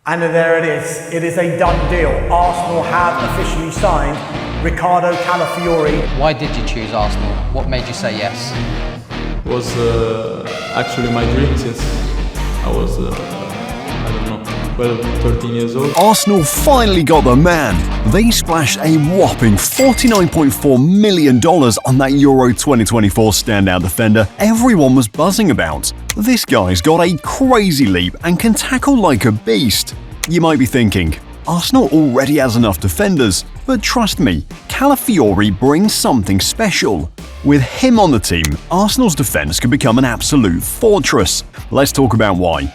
And there it is. It is a done deal. Arsenal have officially signed Riccardo Calafiori. Why did you choose Arsenal? What made you say yes? It was actually my dream since I was, 12, 13 years old. Arsenal finally got the man. They splashed a whopping $49.4 million on that Euro 2024 standout defender everyone was buzzing about. This guy's got a crazy leap and can tackle like a beast. You might be thinking, Arsenal already has enough defenders, but trust me, Calafiori brings something special. With him on the team, Arsenal's defence could become an absolute fortress. Let's talk about why.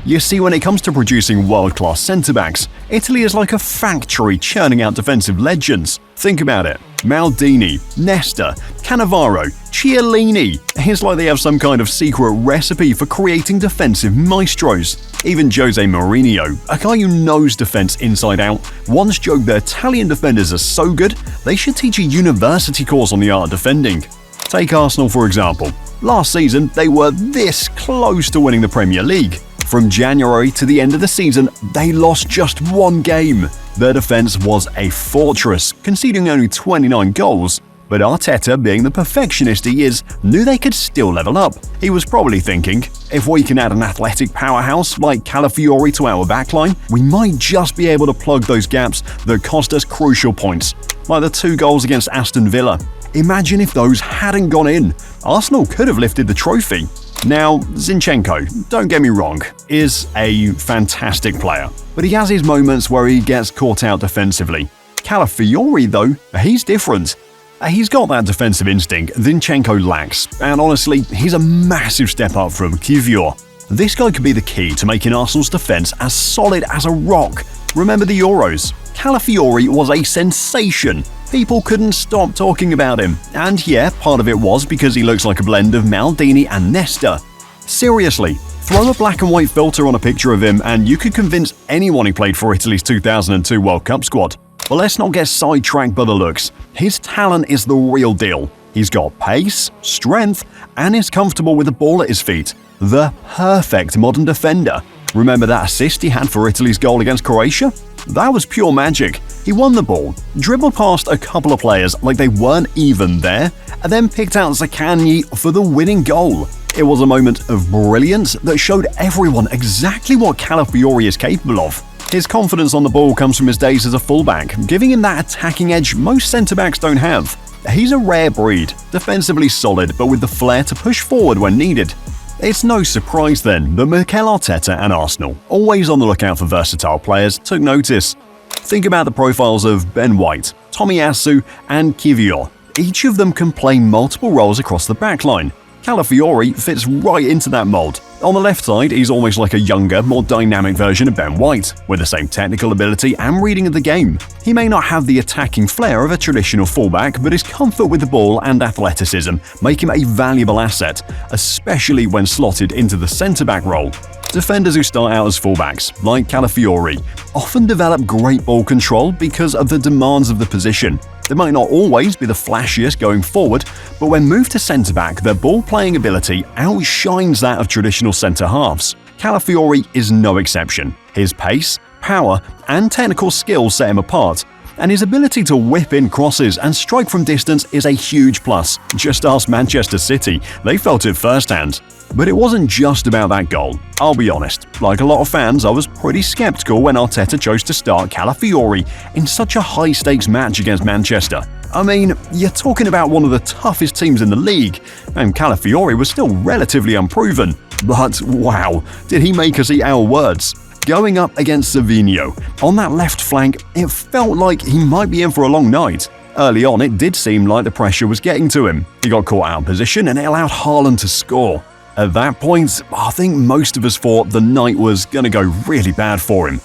You see, when it comes to producing world-class centre-backs, Italy is like a factory churning out defensive legends. Think about it. Maldini, Nesta, Cannavaro, Chiellini. It's like they have some kind of secret recipe for creating defensive maestros. Even Jose Mourinho, a guy who knows defense inside out, once joked that Italian defenders are so good, they should teach a university course on the art of defending. Take Arsenal for example. Last season, they were this close to winning the Premier League. From January to the end of the season, they lost just one game. Their defense was a fortress, conceding only 29 goals. But Arteta, being the perfectionist he is, knew they could still level up. He was probably thinking, if we can add an athletic powerhouse like Calafiori to our backline, we might just be able to plug those gaps that cost us crucial points, like the 2 goals against Aston Villa. Imagine if those hadn't gone in. Arsenal could have lifted the trophy. Now, Zinchenko, don't get me wrong, is a fantastic player, but he has his moments where he gets caught out defensively. Calafiori, though, he's different. He's got that defensive instinct Zinchenko lacks, and honestly, he's a massive step up from Kiwior. This guy could be the key to making Arsenal's defense as solid as a rock. Remember the Euros? Calafiori was a sensation. People couldn't stop talking about him. And yeah, part of it was because he looks like a blend of Maldini and Nesta. Seriously, throw a black and white filter on a picture of him and you could convince anyone he played for Italy's 2002 World Cup squad. But let's not get sidetracked by the looks. His talent is the real deal. He's got pace, strength, and is comfortable with the ball at his feet. The perfect modern defender. Remember that assist he had for Italy's goal against Croatia? That was pure magic. He won the ball, dribbled past a couple of players like they weren't even there, and then picked out Zaccagni for the winning goal. It was a moment of brilliance that showed everyone exactly what Calafiori is capable of. His confidence on the ball comes from his days as a fullback, giving him that attacking edge most centre-backs don't have. He's a rare breed, defensively solid but with the flair to push forward when needed. It's no surprise then that Mikel Arteta and Arsenal, always on the lookout for versatile players, took notice. Think about the profiles of Ben White, Tomiyasu, and Kiwior. Each of them can play multiple roles across the backline. Calafiori fits right into that mold. On the left side, he's almost like a younger, more dynamic version of Ben White, with the same technical ability and reading of the game. He may not have the attacking flair of a traditional fullback, but his comfort with the ball and athleticism make him a valuable asset, especially when slotted into the centre-back role. Defenders who start out as fullbacks, like Calafiori, often develop great ball control because of the demands of the position. They might not always be the flashiest going forward, but when moved to centre-back, their ball-playing ability outshines that of traditional centre-halves. Calafiori is no exception. His pace, power, and technical skills set him apart, and his ability to whip in crosses and strike from distance is a huge plus. Just ask Manchester City, they felt it firsthand. But it wasn't just about that goal. I'll be honest, like a lot of fans, I was pretty skeptical when Arteta chose to start Calafiori in such a high-stakes match against Manchester. I mean, you're talking about one of the toughest teams in the league, and Calafiori was still relatively unproven. But wow, did he make us eat our words. Going up against Savinho, on that left flank, it felt like he might be in for a long night. Early on, it did seem like the pressure was getting to him. He got caught out of position and it allowed Haaland to score. At that point, I think most of us thought the night was going to go really bad for him.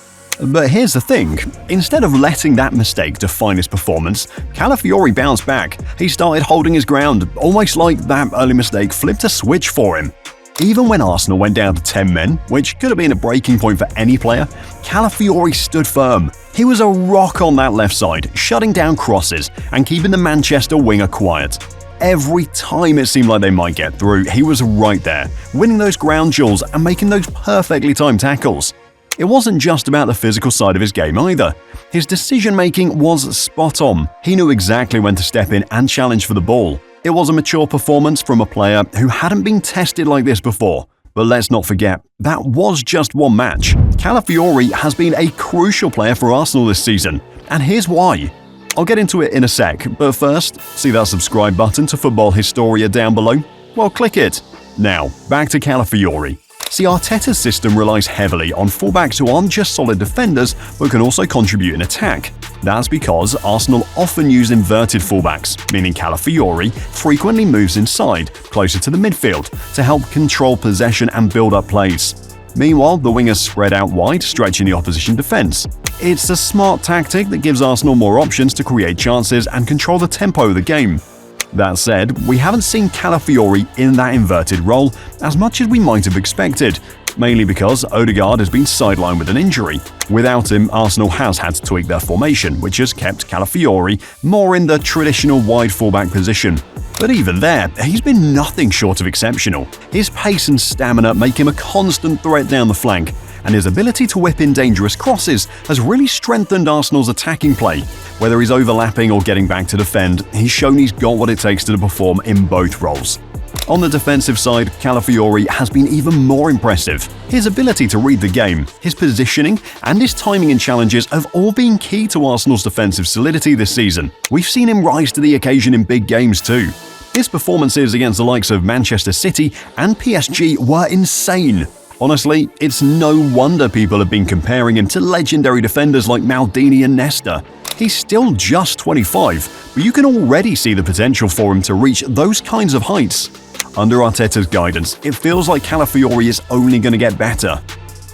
But here's the thing, instead of letting that mistake define his performance, Calafiori bounced back. He started holding his ground, almost like that early mistake flipped a switch for him. Even when Arsenal went down to 10 men, which could have been a breaking point for any player, Calafiori stood firm. He was a rock on that left side, shutting down crosses and keeping the Manchester winger quiet. Every time it seemed like they might get through, he was right there, winning those ground duels and making those perfectly timed tackles. It wasn't just about the physical side of his game either. His decision-making was spot on. He knew exactly when to step in and challenge for the ball. It was a mature performance from a player who hadn't been tested like this before. But let's not forget, that was just one match. Calafiori has been a crucial player for Arsenal this season, and here's why. I'll get into it in a sec, but first, see that subscribe button to Football Historia down below? Well, click it. Now, back to Calafiori. See, Arteta's system relies heavily on fullbacks who aren't just solid defenders but can also contribute in attack. That's because Arsenal often use inverted fullbacks, meaning Calafiori frequently moves inside, closer to the midfield, to help control possession and build up plays. Meanwhile, the wingers spread out wide, stretching the opposition defense. It's a smart tactic that gives Arsenal more options to create chances and control the tempo of the game. That said, we haven't seen Calafiori in that inverted role as much as we might have expected, mainly because Odegaard has been sidelined with an injury. Without him, Arsenal has had to tweak their formation, which has kept Calafiori more in the traditional wide fullback position. But even there, he's been nothing short of exceptional. His pace and stamina make him a constant threat down the flank, and his ability to whip in dangerous crosses has really strengthened Arsenal's attacking play. Whether he's overlapping or getting back to defend, he's shown he's got what it takes to perform in both roles. On the defensive side, Calafiori has been even more impressive. His ability to read the game, his positioning, and his timing in challenges have all been key to Arsenal's defensive solidity this season. We've seen him rise to the occasion in big games too. His performances against the likes of Manchester City and PSG were insane. Honestly, it's no wonder people have been comparing him to legendary defenders like Maldini and Nesta. He's still just 25, but you can already see the potential for him to reach those kinds of heights. Under Arteta's guidance, it feels like Calafiori is only going to get better.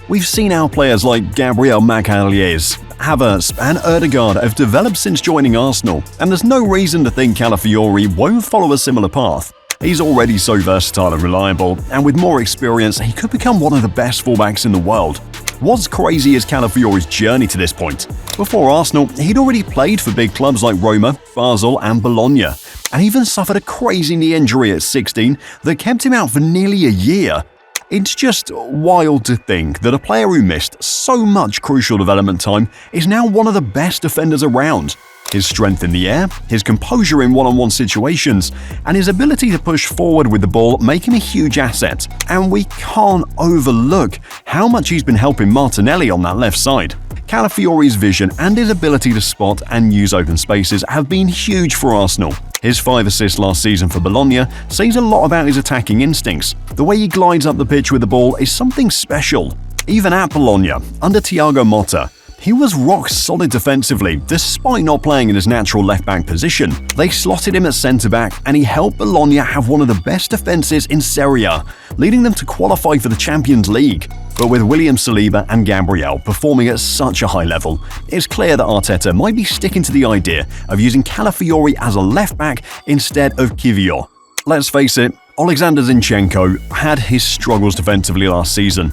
We've seen how players like Gabriel Magalhaes, Havertz and Odegaard have developed since joining Arsenal, and there's no reason to think Calafiori won't follow a similar path. He's already so versatile and reliable, and with more experience, he could become one of the best fullbacks in the world. What's crazy is Calafiori's journey to this point. Before Arsenal, he'd already played for big clubs like Roma, Basel and Bologna, and even suffered a crazy knee injury at 16 that kept him out for nearly a year. It's just wild to think that a player who missed so much crucial development time is now one of the best defenders around. His strength in the air, his composure in one-on-one situations, and his ability to push forward with the ball make him a huge asset. And we can't overlook how much he's been helping Martinelli on that left side. Calafiori's vision and his ability to spot and use open spaces have been huge for Arsenal. His 5 assists last season for Bologna says a lot about his attacking instincts. The way he glides up the pitch with the ball is something special. Even at Bologna, under Thiago Motta, he was rock solid defensively, despite not playing in his natural left-back position. They slotted him at centre-back, and he helped Bologna have one of the best defences in Serie A, leading them to qualify for the Champions League. But with William Saliba and Gabriel performing at such a high level, it's clear that Arteta might be sticking to the idea of using Calafiori as a left-back instead of Kiwior. Let's face it, Alexander Zinchenko had his struggles defensively last season.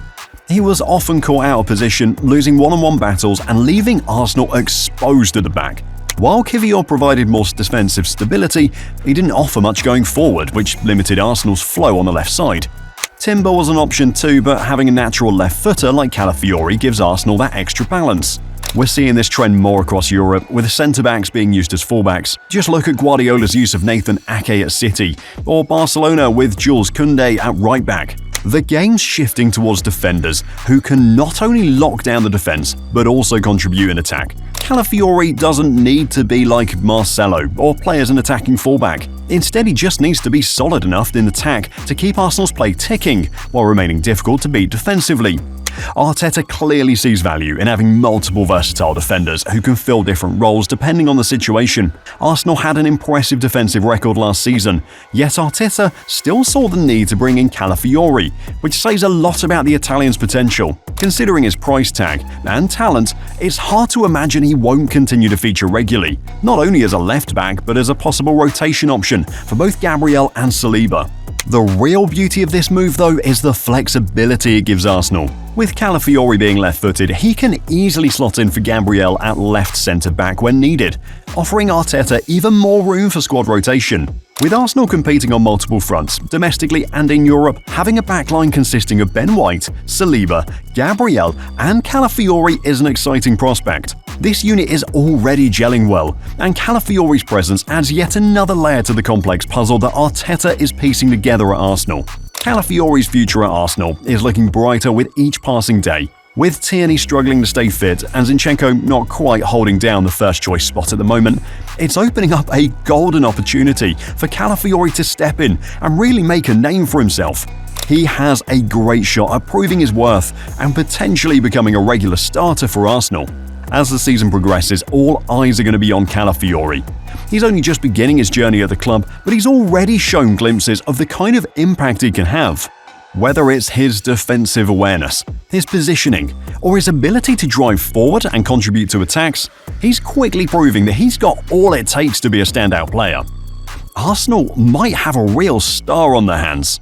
He was often caught out of position, losing one-on-one battles and leaving Arsenal exposed at the back. While Kiwior provided more defensive stability, he didn't offer much going forward, which limited Arsenal's flow on the left side. Timber was an option too, but having a natural left footer like Calafiori gives Arsenal that extra balance. We're seeing this trend more across Europe, with centre-backs being used as fullbacks. Just look at Guardiola's use of Nathan Ake at City, or Barcelona with Jules Koundé at right-back. The game's shifting towards defenders who can not only lock down the defense, but also contribute in attack. Calafiori doesn't need to be like Marcelo or play as an attacking fullback. Instead, he just needs to be solid enough in attack to keep Arsenal's play ticking, while remaining difficult to beat defensively. Arteta clearly sees value in having multiple versatile defenders who can fill different roles depending on the situation. Arsenal had an impressive defensive record last season, yet Arteta still saw the need to bring in Calafiori, which says a lot about the Italian's potential. Considering his price tag and talent, it's hard to imagine he won't continue to feature regularly, not only as a left-back but as a possible rotation option for both Gabriel and Saliba. The real beauty of this move, though, is the flexibility it gives Arsenal. With Calafiori being left-footed, he can easily slot in for Gabriel at left centre-back when needed, offering Arteta even more room for squad rotation. With Arsenal competing on multiple fronts, domestically and in Europe, having a backline consisting of Ben White, Saliba, Gabriel and Calafiori is an exciting prospect. This unit is already gelling well, and Calafiori's presence adds yet another layer to the complex puzzle that Arteta is piecing together at Arsenal. Calafiori's future at Arsenal is looking brighter with each passing day. With Tierney struggling to stay fit and Zinchenko not quite holding down the first-choice spot at the moment, it's opening up a golden opportunity for Calafiori to step in and really make a name for himself. He has a great shot at proving his worth and potentially becoming a regular starter for Arsenal. As the season progresses, all eyes are going to be on Calafiori. He's only just beginning his journey at the club, but he's already shown glimpses of the kind of impact he can have. Whether it's his defensive awareness, his positioning, or his ability to drive forward and contribute to attacks, he's quickly proving that he's got all it takes to be a standout player. Arsenal might have a real star on their hands.